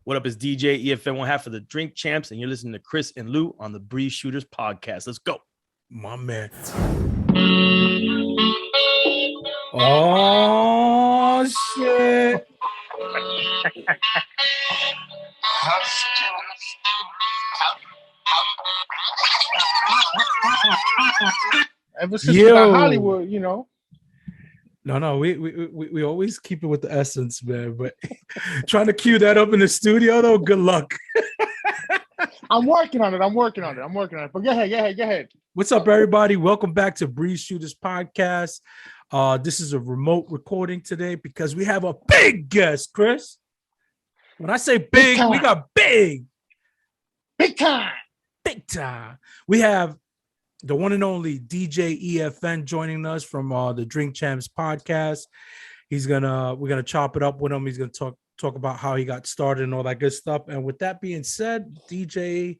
What up? It's DJ EFN, one half of the Drink Champs, and you're listening to Chris and Lou on the Breeze Shooters podcast. Let's go. My man. Oh, shit. Ever since we got Hollywood, you know. No, we always keep it with the essence, man. But trying to cue that up in the studio, though, good luck. I'm working on it. But go ahead. What's up, everybody? Welcome back to Breeze Shooters podcast. This is a remote recording today because we have a big guest, Chris. When I say big, we got big time. We have the one and only DJ EFN joining us from the Drink Champs podcast. We're gonna chop it up with him. He's gonna talk about how he got started and all that good stuff. And with that being said, DJ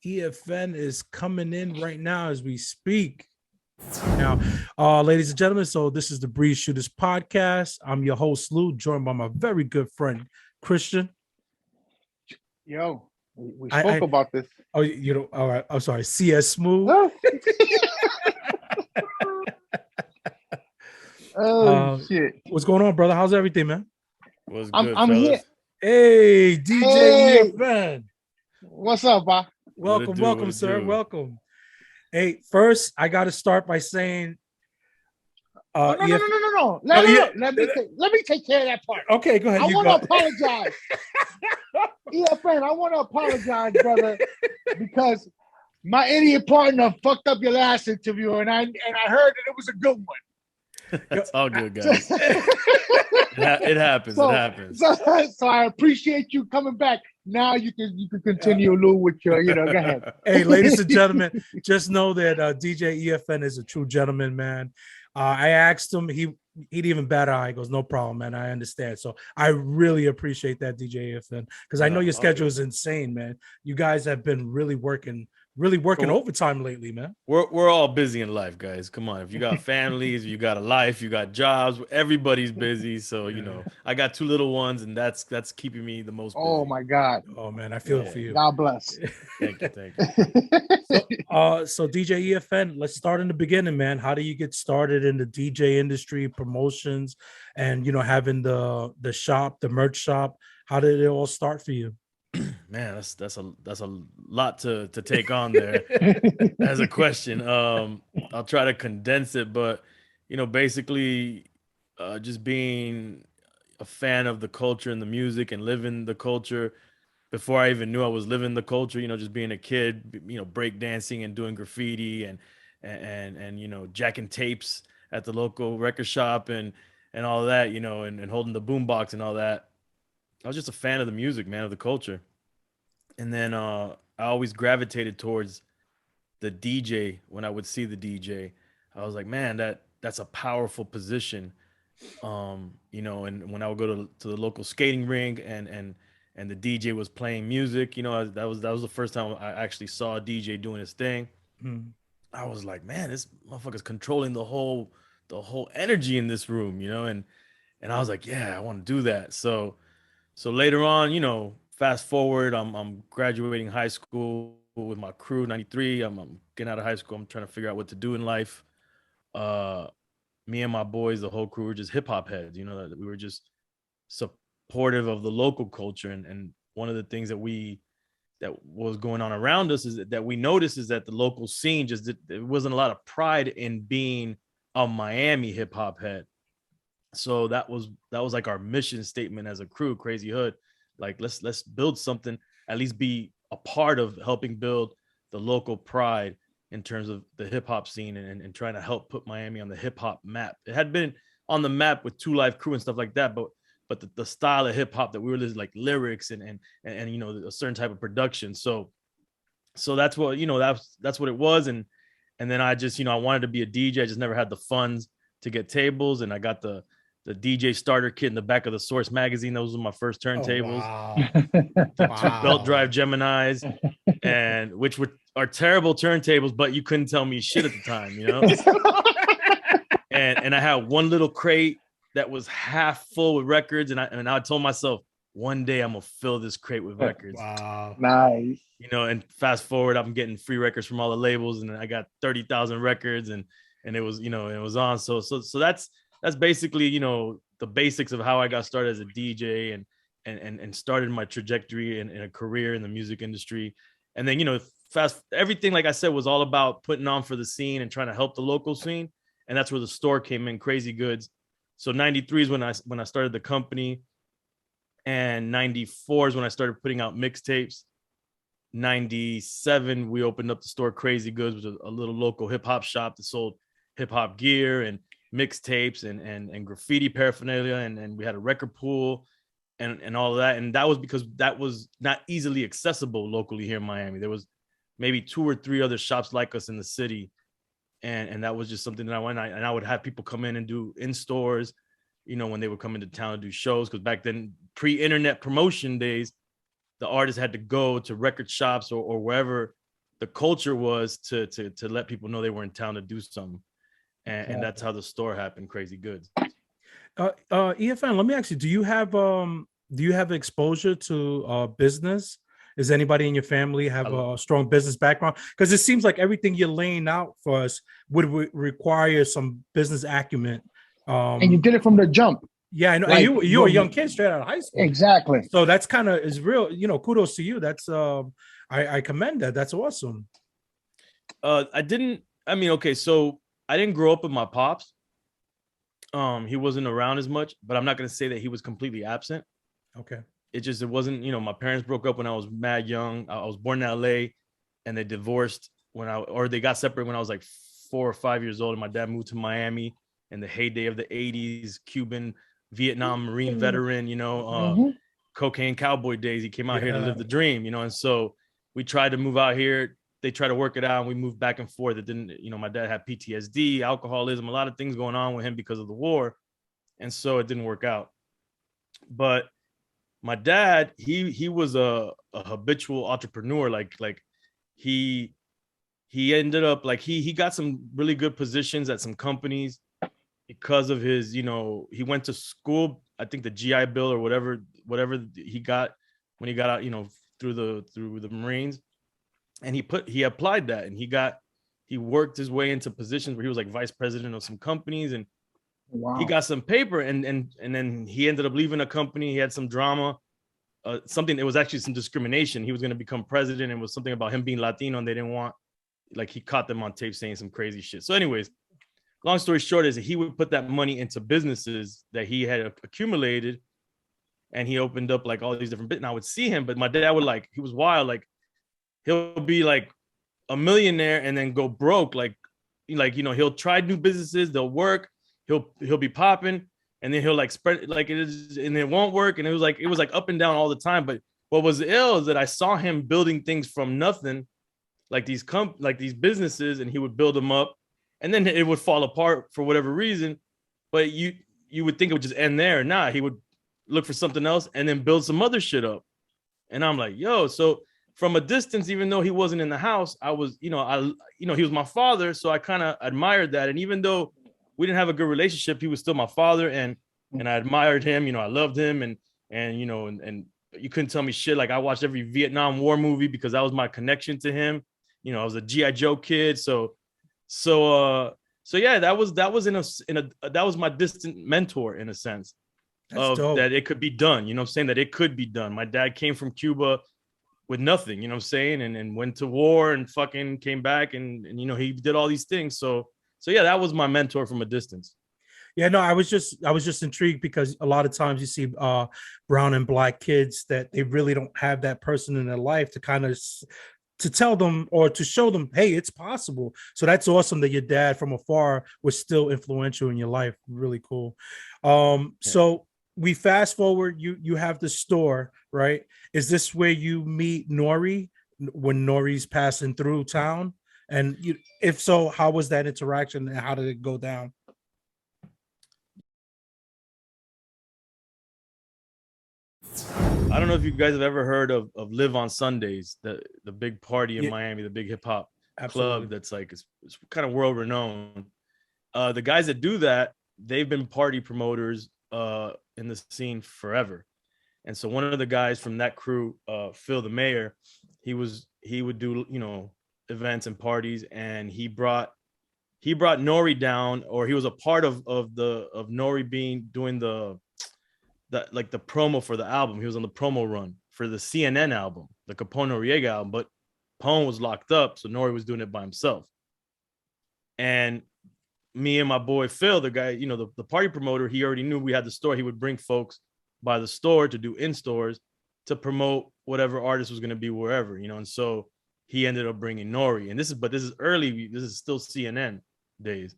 EFN is coming in right now as we speak. Now, ladies and gentlemen, so this is the Breeze Shooters podcast. I'm your host, Lou, joined by my very good friend, Christian. Yo, we spoke about this. Oh, you know, all right. I'm sorry. CS Smooth. Shit. What's going on, brother? How's everything, man? What's good, I'm here. Hey, DJ EFN. What's up, Bob? Welcome, sir. Welcome. Hey, first, I got to start by saying... No. Let me take care of that part. Okay, go ahead. I want to apologize. EFN, I want to apologize, brother, because my idiot partner fucked up your last interview, and I heard that it was a good one. It's all good, guys. It happens. So, it happens. So I appreciate you coming back. Now you can continue, Lou, with your, go ahead. Hey, ladies and gentlemen, just know that DJ EFN is a true gentleman, man. I asked him, he'd even bat an eye. He goes, no problem, man. I understand. So I really appreciate that, DJ EFN, because I know your schedule is insane, man. You guys have been really working overtime lately, man. We're all busy in life, guys. Come on. If you got families, you got a life, you got jobs, everybody's busy. So, I got two little ones, and that's keeping me the most busy. Oh, my God. Oh, man, I feel for you. God bless. Thank you. So DJ EFN, let's start in the beginning, man. How do you get started in the DJ industry, promotions, and, having the shop, the merch shop? How did it all start for you? Man, that's a lot to take on there as a question. I'll try to condense it, but basically just being a fan of the culture and the music and living the culture before I even knew I was living the culture, just being a kid, break dancing and doing graffiti and jacking tapes at the local record shop and all that, and holding the boombox and all that. I was just a fan of the music, man, of the culture. And then I always gravitated towards the DJ. When I would see the DJ, I was like, man, that's a powerful position. And when I would go to the local skating rink and the DJ was playing music, that was the first time I actually saw a DJ doing his thing. I was like, man, this motherfucker's controlling the whole energy in this room, and I was like, yeah, I want to do that. So later on, fast forward, I'm graduating high school with my crew, 93. I'm getting out of high school. I'm trying to figure out what to do in life. Me and my boys, the whole crew, were just hip hop heads, that we were just supportive of the local culture. And one of the things that was going on around us is that we noticed is that the local scene there wasn't a lot of pride in being a Miami hip hop head. So that was like our mission statement as a crew, Crazy Hood. Like, let's build something, at least be a part of helping build the local pride in terms of the hip hop scene and trying to help put Miami on the hip hop map. It had been on the map with Two Live Crew and stuff like that, but the style of hip hop that we were listening, like lyrics and a certain type of production. So that's what, that's what it was. And then I just, I wanted to be a DJ. I just never had the funds to get tables, and I got the DJ starter kit in the back of the Source magazine. Those were my first turntables. Two belt drive Geminis, and which are terrible turntables, but you couldn't tell me shit at the time, and I had one little crate that was half full with records, and I told myself, one day I'm gonna fill this crate with records. Wow. Nice. You know, and fast forward, I'm getting free records from all the labels, and I got 30,000 records, and it was, you know, it was on. So that's basically, you know, the basics of how I got started as a DJ and started my trajectory in a career in the music industry. And then, you know, everything, like I said, was all about putting on for the scene and trying to help the local scene. And that's where the store came in, Crazy Goods. So 93 is when I started the company, and 94 is when I started putting out mixtapes. 97 we opened up the store Crazy Goods, which was a little local hip-hop shop that sold hip-hop gear and mixtapes and graffiti paraphernalia, and we had a record pool and all of that. And that was because that was not easily accessible locally here in Miami. There was maybe 2 or 3 other shops like us in the city, and that was just something that I would have people come in and do in stores, you know, when they would come into town to do shows, because back then, pre-internet promotion days, the artists had to go to record shops or wherever the culture was to let people know they were in town to do something. And that's how the store happened, Crazy Goods. EFN, let me ask you, do you have exposure to business? Does anybody in your family have a strong business background? Because it seems like everything you're laying out for us would require some business acumen. And you did it from the jump. Yeah, I know. Like, and you were a young kid straight out of high school. Exactly. So that's kind of is real, you know, kudos to you. That's I commend that. That's awesome. Okay, so I didn't grow up with my pops. He wasn't around as much, but I'm not gonna say that he was completely absent. Okay. It wasn't, you know, my parents broke up when I was mad young. I was born in LA, and they divorced they got separated when I was like 4 or 5 years old, and my dad moved to Miami in the heyday of the 80s, Cuban, Vietnam Marine veteran, you know, cocaine cowboy days. He came out here to live the dream, you know, and so we tried to move out here. They tried to work it out, and we moved back and forth. It didn't, you know, my dad had PTSD, alcoholism, a lot of things going on with him because of the war, and so it didn't work out. But my dad, he was a habitual entrepreneur. Like he ended up like he got some really good positions at some companies because of his, you know, he went to school, I think the GI Bill or whatever he got when he got out, you know, through the Marines, and he applied that, and he worked his way into positions where he was like vice president of some companies, and he got some paper, and then he ended up leaving a company. He had some drama, something, it was actually some discrimination. He was going to become president, and it was something about him being Latino, and they didn't want, like, he caught them on tape saying some crazy shit. So anyways, long story short is that he would put that money into businesses that he had accumulated, and he opened up like all these different bits. And I would see him, but my dad would, like, he was wild. Like, he'll be like a millionaire and then go broke. Like, you know, he'll try new businesses, they'll work, he'll be popping, and then he'll like spread like it is, and it won't work. And it was like up and down all the time. But what was ill is that I saw him building things from nothing, like these businesses, and he would build them up, and then it would fall apart for whatever reason. But you would think it would just end there. Nah, he would look for something else and then build some other shit up. And I'm like, yo, so from a distance, even though he wasn't in the house, I was, he was my father. So I kind of admired that. And even though we didn't have a good relationship, he was still my father. And I admired him, you know, I loved him. And you couldn't tell me shit. Like, I watched every Vietnam War movie because that was my connection to him. You know, I was a G.I. Joe kid. So yeah, that was my distant mentor in a sense. That's dope. That it could be done, you know what I'm saying? That it could be done. My dad came from Cuba with nothing, you know what I'm saying? And went to war and fucking came back and you know, he did all these things. So yeah, that was my mentor from a distance. Yeah, no, I was just intrigued because a lot of times you see brown and black kids that they really don't have that person in their life to kind of to tell them or to show them, hey, it's possible. So that's awesome that your dad from afar was still influential in your life. Really cool. So we fast forward, you have the store, right? Is this where you meet Nore when Nore's passing through town? And if so, how was that interaction and how did it go down? I don't know if you guys have ever heard of Live on Sundays, the big party in Miami, the big hip hop club that's like it's kind of world renowned. The guys that do that, they've been party promoters in the scene forever. And so one of the guys from that crew, Phil the Mayor, he would do, you know, events and parties, and he brought Nore down, or he was a part of Nore doing the like the promo for the album. He was on the promo run for the CNN album, the Capone Noriega album, but Pone was locked up, so Nore was doing it by himself. And me and my boy Phil, the guy, you know, the party promoter, he already knew we had the store. He would bring folks by the store to do in stores to promote whatever artist was going to be wherever, you know. And so he ended up bringing Nore. And this is early. This is still CNN days.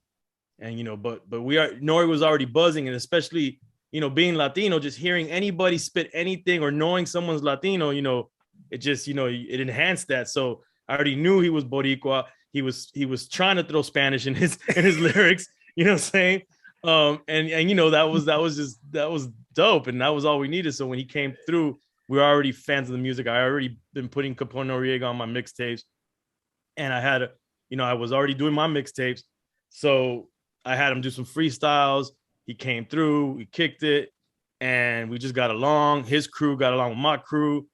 And, you know, but Nore was already buzzing, and especially, you know, being Latino, just hearing anybody spit anything or knowing someone's Latino, you know, it just, you know, it enhanced that. So I already knew he was Boricua. He was trying to throw Spanish in his lyrics, you know what I'm saying? And you know, that was dope, and that was all we needed. So when he came through, we were already fans of the music. I already been putting Capone Noriega on my mixtapes, and I was already doing my mixtapes. So I had him do some freestyles. He came through, we kicked it, and we just got along. His crew got along with my crew.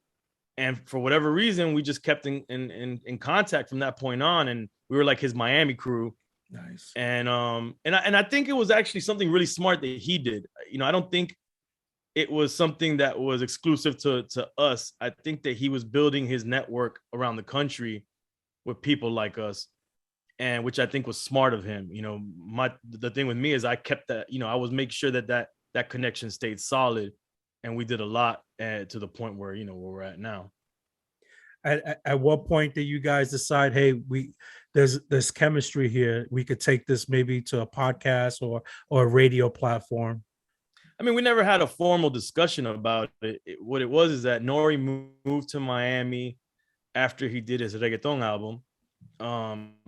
And for whatever reason, we just kept in contact from that point on. And we were like his Miami crew. Nice. And I think it was actually something really smart that he did. You know, I don't think it was something that was exclusive to us. I think that he was building his network around the country with people like us, and which I think was smart of him. You know, the thing with me is I kept that, you know, I was making sure that connection stayed solid, and we did a lot to the point where, you know, where we're at now. At what point did you guys decide, hey, there's chemistry here, we could take this maybe to a podcast or a radio platform? I mean, we never had a formal discussion about it. What it was is that Nore moved to Miami after he did his reggaeton album.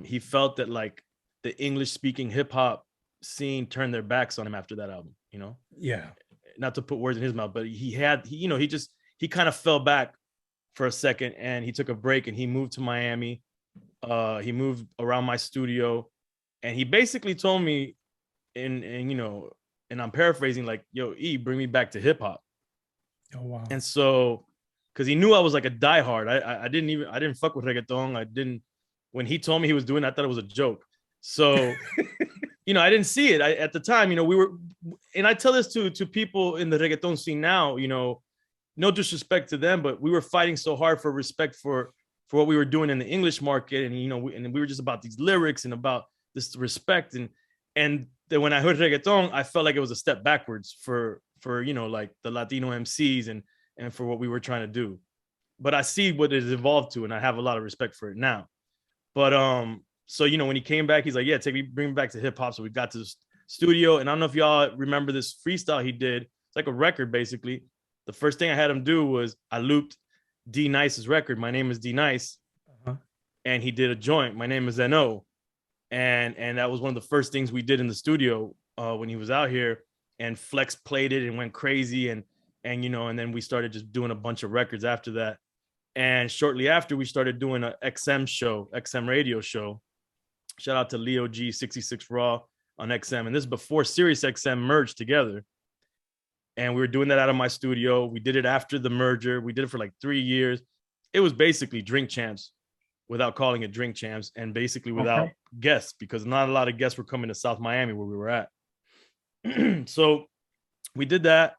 He felt that like the English speaking hip hop scene turned their backs on him after that album, you know? Yeah. Not to put words in his mouth, but he kind of fell back for a second, and he took a break, and he moved to Miami. He moved around my studio, and he basically told me, and you know, and I'm paraphrasing, like, yo, E, bring me back to hip hop. Oh wow. And so, because he knew I was like a diehard, I didn't fuck with reggaeton. When he told me he was doing it, I thought it was a joke. So you know, I didn't see it. At the time, you know, we were, and I tell this to people in the reggaeton scene now, you know, no disrespect to them, but we were fighting so hard for respect for what we were doing in the English market. And, you know, and we were just about these lyrics and about this respect. And then when I heard reggaeton, I felt like it was a step backwards for, you know, like the Latino MCs and for what we were trying to do. But I see what it evolved to, and I have a lot of respect for it now. But, so, you know, when he came back, he's like, yeah, bring me back to hip hop. So we got to the studio, and I don't know if y'all remember this freestyle he did. It's like a record, basically. The first thing I had him do was I looped D Nice's record, My Name is D Nice. Uh-huh. And he did a joint, My Name is N.O. And that was one of the first things we did in the studio when he was out here. And Flex played it and went crazy. And you know, and then we started just doing a bunch of records after that. And shortly after, we started doing an XM radio show. Shout out to Leo G 66 Raw on XM. And this is before Sirius XM merged together. And we were doing that out of my studio. We did it after the merger. We did it for like 3 years. It was basically Drink Champs without calling it Drink Champs, and basically without guests, because not a lot of guests were coming to South Miami where we were at. So we did that.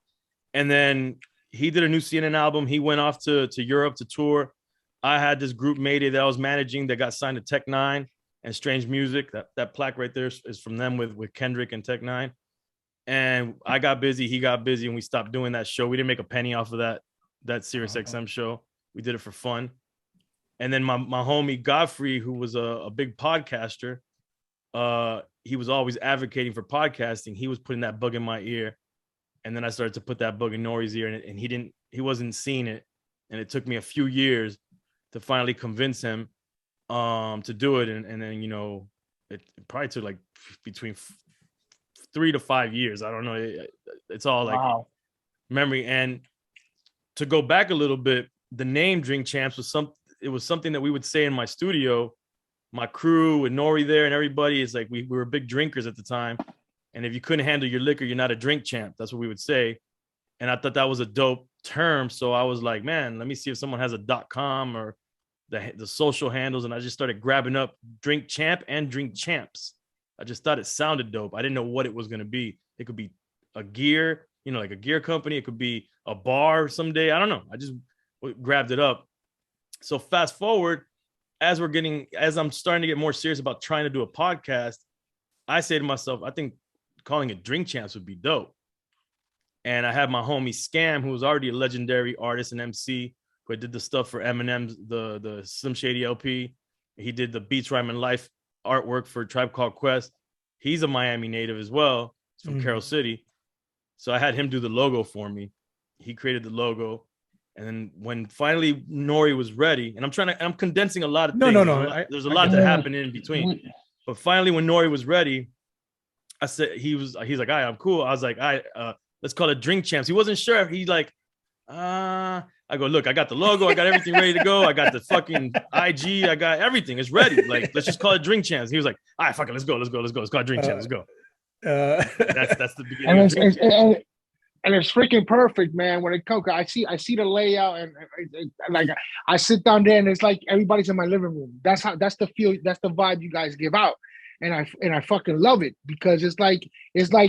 And then he did a new CNN album. He went off to Europe to tour. I had this group Mayday that I was managing that got signed to Tech Nine and Strange Music. That plaque right there is from them with Kendrick and Tech Nine. And I got busy, he got busy, and we stopped doing that show. We didn't make a penny off of that Sirius XM show. We did it for fun. And then my homie Godfrey, who was a big podcaster, he was always advocating for podcasting. He was putting that bug in my ear. And then I started to put that bug in Nore's ear, and he wasn't seeing it. And it took me a few years to finally convince him to do it. And then, you know, it probably took like between 3 to 5 years. I don't know. It's all like memory. And to go back a little bit, the name Drink Champs was something that we would say in my studio. My crew and Nore there and everybody is like, we were big drinkers at the time. And if you couldn't handle your liquor, you're not a drink champ. That's what we would say. And I thought that was a dope term. So I was like, man, let me see if someone has a .com or the social handles. And I just started grabbing up Drink Champ and Drink Champs. I just thought it sounded dope. I didn't know what it was going to be. It could be a gear, like a gear company. It could be a bar someday. I don't know. I just grabbed it up. So fast forward, as I'm starting to get more serious about trying to do a podcast, I say to myself, I think calling it Drink Champs would be dope. And I had my homie Scam, who was already a legendary artist and MC, who did the stuff for Eminem's, the Slim Shady LP. He did the Beats Rhyme Life artwork for Tribe Called Quest. He's a Miami native as well. He's from Carroll City. So I had him do the logo for me. He created the logo. And then when finally Nore was ready, and I'm condensing a lot of things. There's a lot that happened in between. But finally, when Nore was ready, I said, he's like, all right, I'm cool. I was like, all right, let's call it Drink Champs. He wasn't sure. He's like, I go, look, I got the logo. I got everything ready to go. I got the fucking IG. I got everything. It's ready. Like, let's just call it Drink Champs. He was like, all right, fuck it. Let's go. Let's call it Drink Champs. Let's go. That's the beginning. And it's freaking perfect, man. When it comes, I see the layout, and like I sit down there, and it's like everybody's in my living room. That's the feel. That's the vibe you guys give out, and I fucking love it, because it's like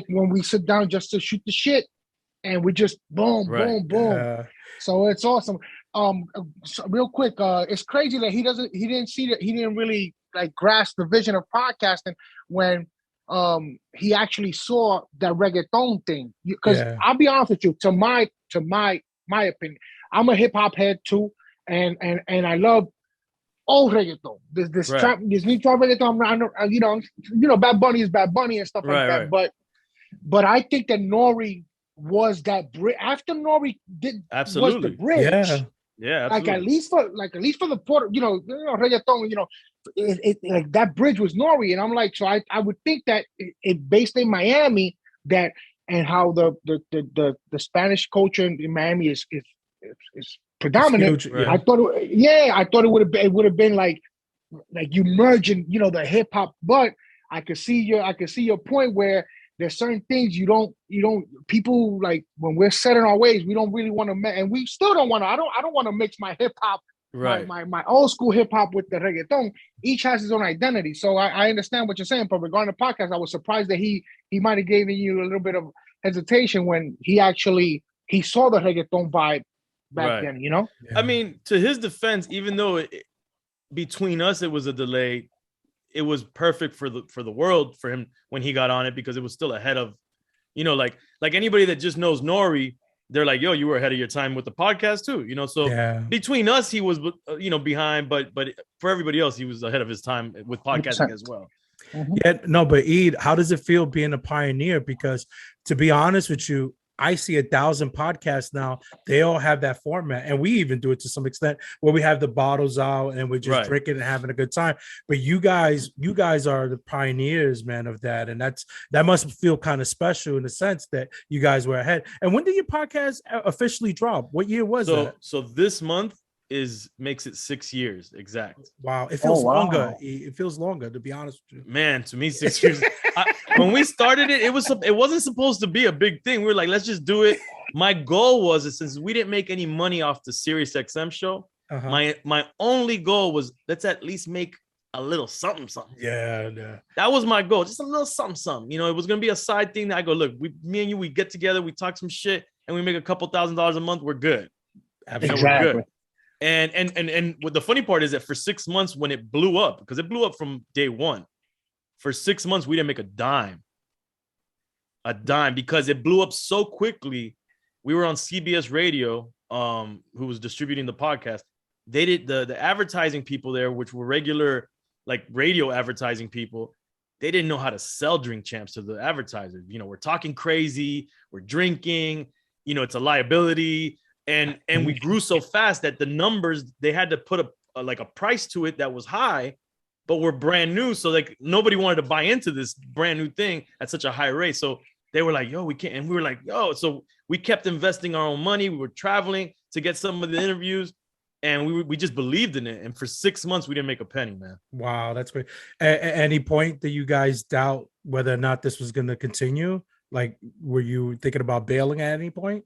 when we sit down just to shoot the shit, and we just boom. So it's awesome. So real quick, it's crazy that he didn't really like grasp the vision of podcasting when he actually saw that reggaeton thing. Because I'll be honest with you, to my opinion, I'm a hip hop head too, and I love old reggaeton. This trap, this new trap reggaeton. Bad Bunny is Bad Bunny and stuff like that. Right. But I think that Nore was that bridge. After Nore was the bridge. Yeah, absolutely. At least for the Puerto, reggaeton, like that bridge was Nore, and I'm like, so I would think that it based in Miami, that, and how the Spanish culture in Miami is predominant. Huge, yeah. I thought it would have been like you merging, the hip hop, but I could see your point where there's certain things you don't people, like when we're set in our ways, we don't really want to, and we still don't want to. I don't want to mix my hip hop, my old school hip hop with the reggaeton. Each has his own identity. So I understand what you're saying. But regarding the podcast, I was surprised that he might have given you a little bit of hesitation when he saw the reggaeton vibe back then. Yeah. I mean, to his defense, even though between us it was a delay, it was perfect for the world for him when he got on it, because it was still ahead of, like anybody that just knows Nore, they're like, yo, you were ahead of your time with the podcast too, So between us, he was, behind, but for everybody else, he was ahead of his time with podcasting 100%. As well. Mm-hmm. Yeah, no, but Eid, how does it feel being a pioneer? Because to be honest with you, I see 1,000 podcasts now. They all have that format, and we even do it to some extent where we have the bottles out and we're just drinking and having a good time. But you guys are the pioneers, man, of that, and that must feel kind of special in the sense that you guys were ahead. And when did your podcast officially drop? What year was that? So this month makes it 6 years exact. Wow, it feels longer. It feels longer, to be honest with you. Man, to me, 6 years. When we started it, it wasn't supposed to be a big thing. We were like, let's just do it. My goal was, since we didn't make any money off the Sirius XM show, my only goal was, let's at least make a little something. Yeah. That was my goal, just a little something. It was gonna be a side thing that I go, look, me and you, we get together, we talk some shit, and we make a couple $1,000s a month. We're good. Absolutely. We're good. And what the funny part is that for 6 months, when it blew up, because it blew up from day one, for 6 months we didn't make a dime, because it blew up so quickly. We were on CBS Radio, who was distributing the podcast. They did the advertising people there, which were regular like radio advertising people. They didn't know how to sell Drink Champs to the advertisers. We're talking crazy, we're drinking, it's a liability. And we grew so fast that the numbers, they had to put a price to it that was high, but we're brand new. So like nobody wanted to buy into this brand new thing at such a high rate. So they were like, yo, we can't. And we were like, yo, so we kept investing our own money. We were traveling to get some of the interviews, and we just believed in it. And for 6 months, we didn't make a penny, man. Wow, that's great. At any point that you guys doubt whether or not this was going to continue? Like, were you thinking about bailing at any point?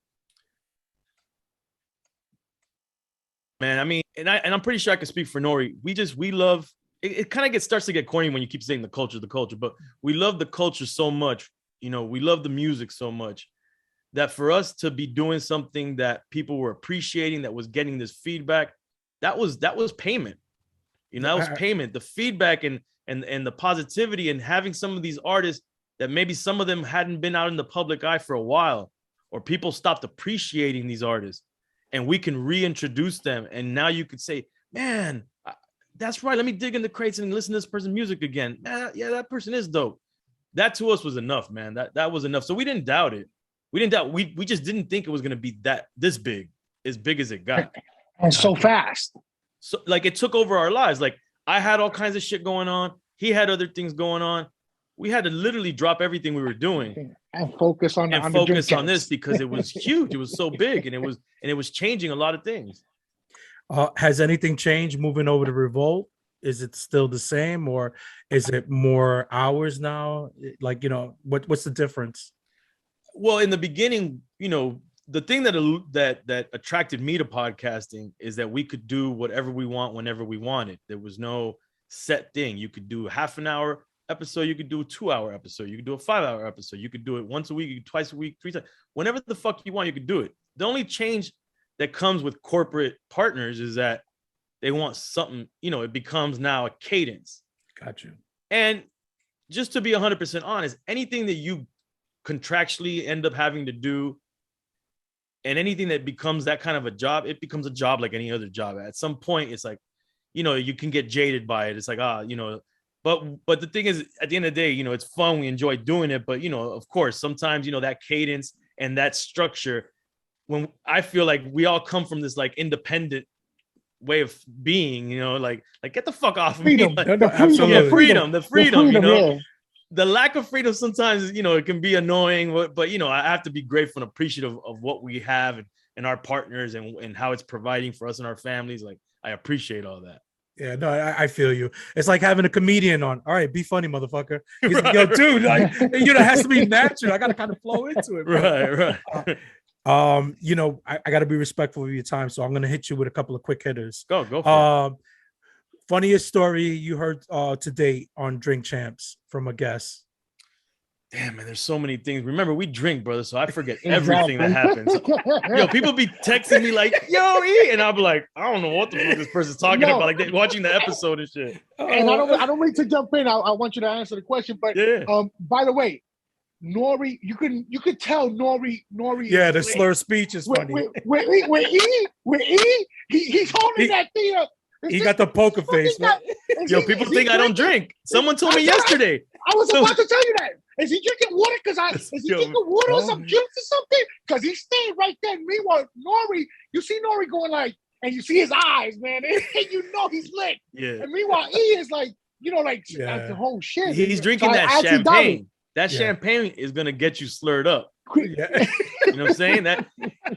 man. I mean, and I'm pretty sure I can speak for Nori. We love it. It kind of starts to get corny when you keep saying the culture, but we love the culture so much. You know, we love the music so much that for us to be doing something that people were appreciating, that was getting this feedback, that was payment. You know, that was payment. The feedback and the positivity and having some of these artists that maybe some of them hadn't been out in the public eye for a while, or people stopped appreciating these artists, and we can reintroduce them. And now you could say, man, that's right. Let me dig in the crates and listen to this person's music again. Yeah, that person is dope. That to us was enough, man. That was enough. So we didn't doubt it. We just didn't think it was going to be this big, as big as it got. And so fast. So like it took over our lives. Like I had all kinds of shit going on. He had other things going on. We had to literally drop everything we were doing and focus on this because it was huge. It was so big, and it was changing a lot of things. Has anything changed moving over to Revolt? Is it still the same, or is it more hours now? Like, you know, what's the difference? Well, in the beginning, you know, the thing that attracted me to podcasting is that we could do whatever we want whenever we wanted. There was no set thing. You could do a half an hour episode, you could do a 2-hour episode, you could do a 5-hour episode, you could do it once a week, twice a week, 3 times, whenever the fuck you want, you could do it. The only change that comes with corporate partners is that they want something, you know, it becomes now a cadence. Got you. And just to be 100% honest, anything that you contractually end up having to do and anything that becomes that kind of a job, it becomes a job like any other job. At some point, it's like, you know, you can get jaded by it. It's like, you know, but the thing is, at the end of the day, you know, it's fun. We enjoy doing it. But, you know, of course, sometimes, you know, that cadence and that structure, when I feel like we all come from this like independent way of being, you know, like get the fuck off of me. Like, the freedom, you know. Yeah. The lack of freedom sometimes, you know, it can be annoying, but you know, I have to be grateful and appreciative of what we have and our partners and how it's providing for us and our families. Like, I appreciate all that. Yeah, no, I feel you. It's like having a comedian on. All right, be funny, motherfucker. He's like, yo, dude, like, you know, it has to be natural. I got to kind of flow into it. Right. You know, I got to be respectful of your time, so I'm gonna hit you with a couple of quick hitters. Go for it. Funniest story you heard to date on Drink Champs from a guest? Damn, man, there's so many things. Remember, we drink, brother, so I forget everything that happens. Yo, people be texting me like, yo, E, and I'll be like, I don't know what the fuck this person's talking about. Like, they watching the episode and shit. And I don't mean to jump in. I want you to answer the question, but yeah. By the way, Nore, you could tell Nore. Yeah, the slur speech is funny. With E, he's holding that thing up. He got the poker face. Yo, people think I don't drink. Someone told me yesterday. I was about to tell you that. Is he drinking water? Is he drinking water or some juice or something? Because he's staying right there. Meanwhile, Nore, you see Nore going like, and you see his eyes, man, and you know he's lit. Yeah. And meanwhile, E is like, you know, like the whole shit. He's drinking that champagne. That champagne is gonna get you slurred up. Yeah. You know what I'm saying? That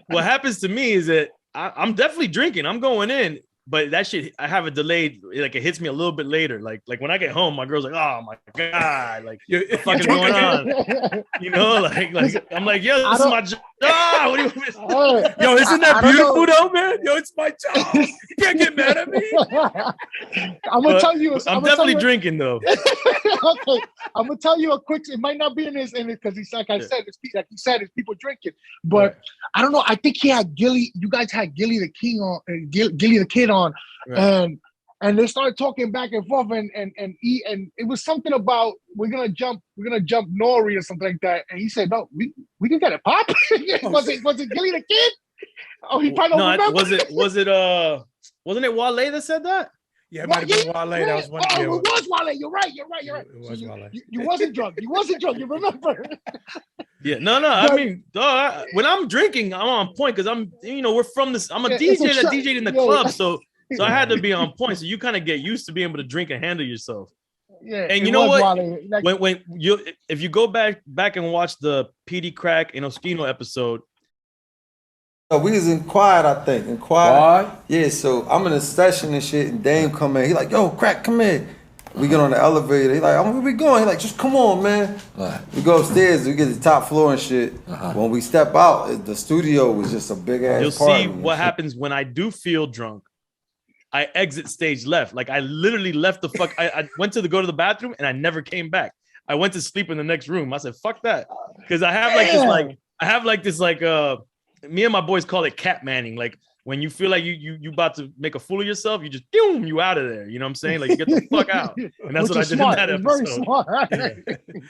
what happens to me is that I'm definitely drinking. I'm going in. But that shit, I have a delayed, like it hits me a little bit later. Like when I get home, my girl's like, "Oh my god, like what the fuck is going on?" You know, like I'm like, "Yo, this is my job." What do you miss? Yo, isn't that beautiful though, man? Yo, it's my job. You can't get mad at me. I'm gonna tell you. I'm definitely drinking though. Okay, I'm gonna tell you a quick. It might not be in it because he's like I said. It's people drinking, but I don't know. I think he had Gilly. You guys had Gilly the King on, Gilly the Kid on, and they started talking back and forth, and it was something about we're gonna jump Nore or something like that, and he said, "No, we can get it pop." was it Gilly the Kid? Oh, he probably don't remember. Wasn't it Wale that said that? Yeah, it might have been Wale. That was one. Oh, it was Wale. You're right. It was Wale. You wasn't drunk. You remember? Yeah, no. I mean, when I'm drinking, I'm on point because we're from this. I'm a DJ that DJ'd in the club, so I had to be on point. So you kind of get used to being able to drink and handle yourself. Yeah, and you know what? If you go back and watch the PD Crack and Oskino episode. We was in Quiet, I think. In Quiet? Yeah, so I'm in a session and shit, and Dame come in. He like, yo, Crack, come in. We get on the elevator. He like, where we going? He like, just come on, man. Right. We go upstairs. We get to the top floor and shit. When we step out, the studio was just a big ass. You'll see what happens when I do feel drunk. I exit stage left. Like I literally left the fuck. I went to go to the bathroom and I never came back. I went to sleep in the next room. I said, fuck that. Because I have like this me and my boys call it cat manning. Like when you feel like you about to make a fool of yourself, you just boom, you out of there. You know what I'm saying? Like you get the fuck out. And that's what I did smart. in that It's episode. very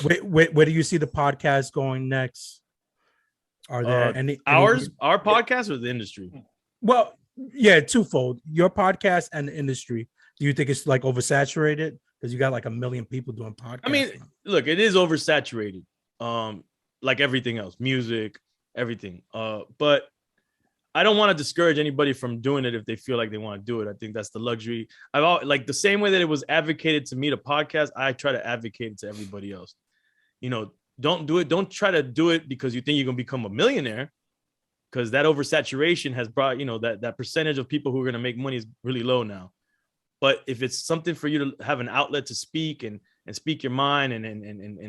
smart. Where do you see the podcast going next? Are there any our podcast or the industry? Well, yeah, twofold. Your podcast and the industry. Do you think it's like oversaturated? Because you got like 1 million people doing podcasts. I mean, look, it is oversaturated. Like everything else, music, everything. But I don't want to discourage anybody from doing it if they feel like they want to do it. I think that's the luxury. Like the same way that it was advocated to me to podcast, I try to advocate it to everybody else. You know, don't do it. Don't try to do it because you think you're gonna become a millionaire. Because that oversaturation has brought, you know, that percentage of people who are gonna make money is really low now. But if it's something for you to have an outlet to speak and speak your mind and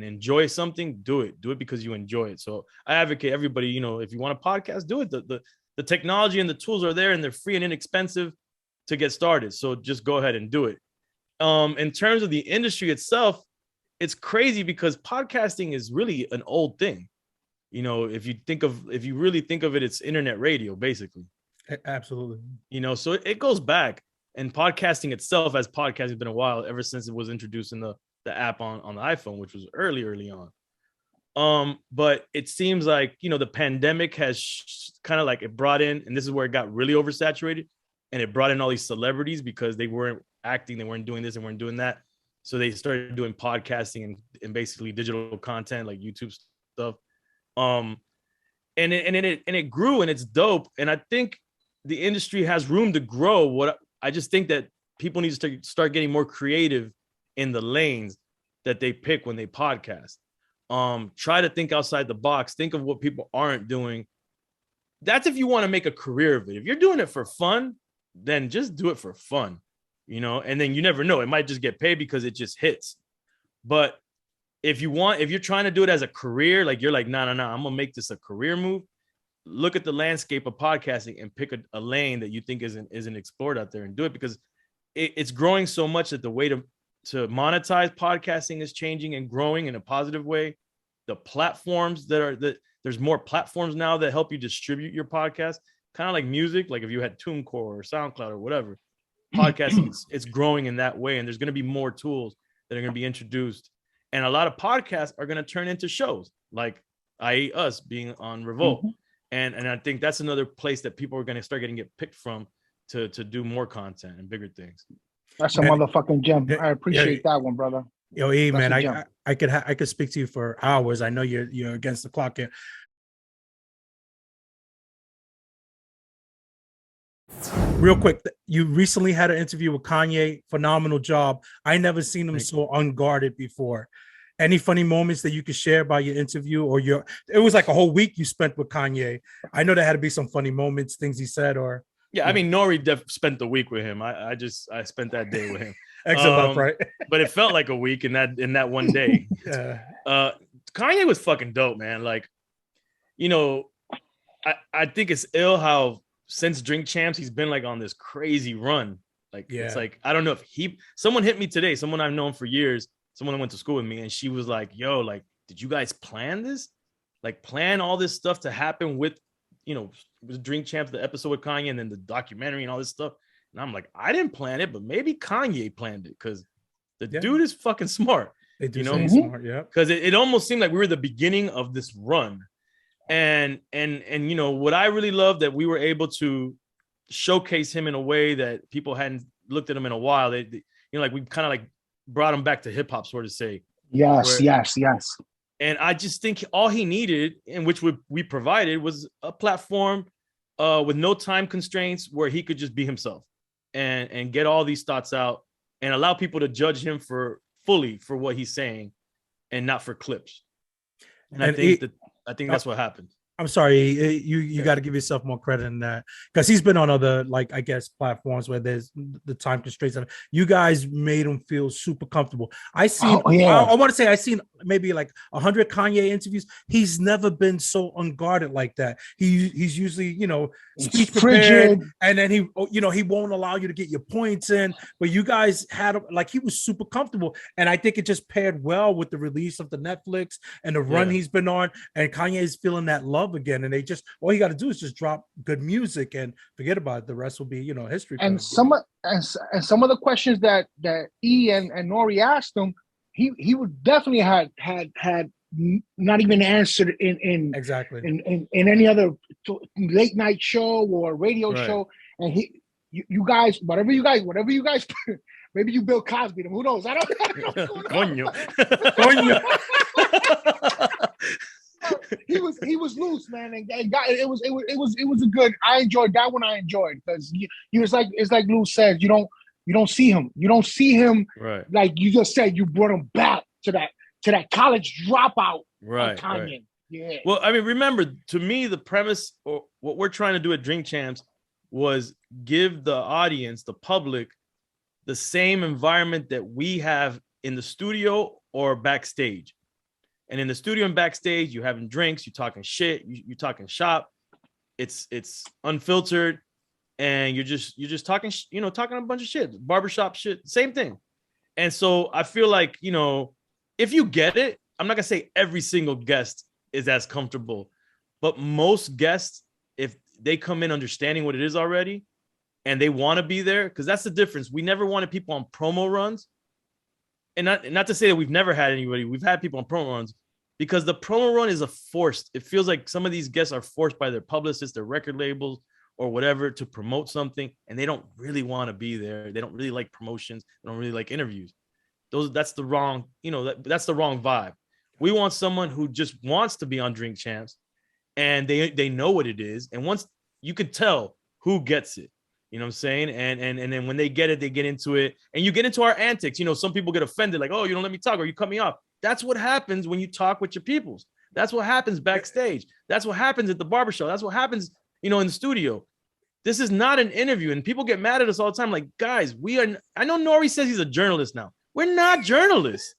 enjoy something, do it. Do it because you enjoy it. So I advocate everybody, you know, if you want a podcast, do it. The technology and the tools are there and they're free and inexpensive to get started. So just go ahead and do it. In terms of the industry itself, it's crazy because podcasting is really an old thing. You know, if you really think of it, it's internet radio, basically. Absolutely. You know, so it goes back. And podcasting itself, as podcasting has been a while, ever since it was introduced in the app on the iPhone, which was early on. But it seems like, you know, the pandemic has kind of like it brought in, and this is where it got really oversaturated, and it brought in all these celebrities because they weren't acting, they weren't doing this, they weren't doing that. So they started doing podcasting and basically digital content like YouTube stuff. And it grew and it's dope. And I think the industry has room to grow. I just think that people need to start getting more creative in the lanes that they pick when they podcast. Try to think outside the box. Think of what people aren't doing. That's if you want to make a career of it. If you're doing it for fun, then just do it for fun, you know, and then you never know. It might just get paid because it just hits. But if you're trying to do it as a career, like you're like, no, I'm going to make this a career move. Look at the landscape of podcasting and pick a lane that you think isn't explored out there and do it, because it's growing so much that the way to monetize podcasting is changing and growing in a positive way. The platforms there's more platforms now that help you distribute your podcast, kind of like music. Like if you had TuneCore or SoundCloud or whatever, podcasting, it's growing in that way. And there's going to be more tools that are going to be introduced. And a lot of podcasts are going to turn into shows, like i.e. us being on Revolt. Mm-hmm. And I think that's another place that people are going to start getting picked from to do more content and bigger things. That's a motherfucking gem. I appreciate that one, brother. Yo, man, I could speak to you for hours. I know you're against the clock here. Real quick, you recently had an interview with Kanye. Phenomenal job. I never seen him so unguarded before. Any funny moments that you could share about your interview or it was like a whole week you spent with Kanye. I know there had to be some funny moments, things he said or. Yeah, I mean, Nore spent the week with him. I spent that day with him. Excellent, right? But it felt like a week in that one day. Yeah. Kanye was fucking dope, man. Like, you know, I think it's ill how since Drink Champs, he's been like on this crazy run. Like, It's like, I don't know if someone hit me today, someone I've known for years, someone that went to school with me, and she was like, yo, like, did you guys plan this? Like, plan all this stuff to happen with, you know, with Drink Champs, the episode with Kanye, and then the documentary and all this stuff. And I'm like, I didn't plan it, but maybe Kanye planned it, because the dude is fucking smart. They do, you know, smart, yeah. Because it almost seemed like we were the beginning of this run. And you know, what I really love that we were able to showcase him in a way that people hadn't looked at him in a while. They you know, like we kind of like brought him back to hip hop, sort of say. Yes. And I just think all he needed, and which we provided, was a platform with no time constraints where he could just be himself and get all these thoughts out and allow people to judge him fully for what he's saying and not for clips. And I think that's what happened. I'm sorry, you got to give yourself more credit in that, because he's been on other, like, I guess, platforms where there's the time constraints. You guys made him feel super comfortable. I want to say I seen maybe like 100 Kanye interviews. He's never been so unguarded like that. He's usually, speech prepared, and then he won't allow you to get your points in. But you guys had like, he was super comfortable, and I think it just paired well with the release of the Netflix and the run he's been on, and Kanye is feeling that love again, and they just, all you got to do is just drop good music and forget about it. The rest will be, history. And some of the questions that E and Nore asked him, he would definitely had not even answered in exactly in any other late night show or radio show. And you guys, whatever you guys, maybe you Bill Cosby them, who knows? I don't know. Coño. He was loose, man, and it was a good. I enjoyed that one. I enjoyed, because he was like, it's like Lou says, you don't see him right, like you just said. You brought him back to that college dropout, right, Kanye. Right. Yeah. Well, I mean, remember, to me, the premise, or what we're trying to do at Drink Champs, was give the audience, the public, the same environment that we have in the studio or backstage. And in the studio and backstage, you're having drinks, you're talking shit, you're talking shop. It's unfiltered, and you're just talking, talking a bunch of shit, barbershop shit, same thing. And so I feel like, if you get it, I'm not gonna say every single guest is as comfortable, but most guests, if they come in understanding what it is already, and they want to be there, because that's the difference. We never wanted people on promo runs, and not to say that we've never had anybody. We've had people on promo runs, because the promo run is forced. It feels like some of these guests are forced by their publicists, their record labels, or whatever, to promote something, and they don't really want to be there. They don't really like promotions. They don't really like interviews. That's the wrong, that's the wrong vibe. We want someone who just wants to be on Drink Champs, and they know what it is. And once you can tell who gets it, you know what I'm saying? And then when they get it, they get into it, and you get into our antics. Some people get offended, like, oh, you don't let me talk, or you cut me off. That's what happens when you talk with your peoples. That's what happens backstage. That's what happens at the barbershop. That's what happens, in the studio. This is not an interview, and people get mad at us all the time. Like, guys, I know Nore says he's a journalist now. We're not journalists.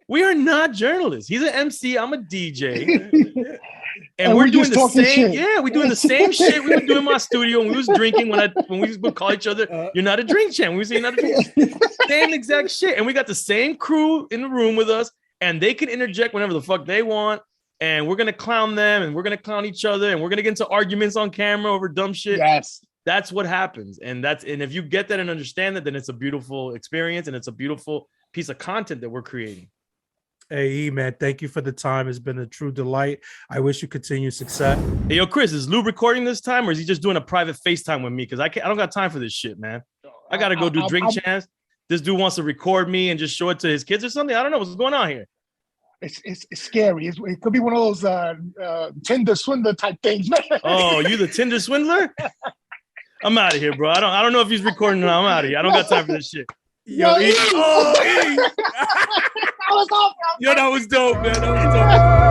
We are not journalists. He's an MC. I'm a DJ. And we're doing the same. Shit. Yeah, we're doing the same shit we were doing in my studio when we was drinking. When we would call each other, "You're not a drink champ." We say, "You're not a drink champ." Same exact shit. And we got the same crew in the room with us, and they can interject whenever the fuck they want. And we're gonna clown them, and we're gonna clown each other, and we're gonna get into arguments on camera over dumb shit. Yes, that's what happens. And if you get that and understand that, then it's a beautiful experience, and it's a beautiful piece of content that we're creating. Hey, man, thank you for the time. It's been a true delight. I wish you continued success. Hey, yo, Chris, is Lou recording this time, or is he just doing a private FaceTime with me? Because I don't got time for this shit, man. I got to go do Drink Champs. This dude wants to record me and just show it to his kids or something. I don't know what's going on here. It's scary. It could be one of those Tinder swindler type things, man. Oh, you the Tinder swindler? I'm out of here, bro. I don't know if he's recording or not. I'm out of here. I don't got time for this shit. Yo, E. Oh, E. That was awesome. Yo, that was dope, man. That was dope.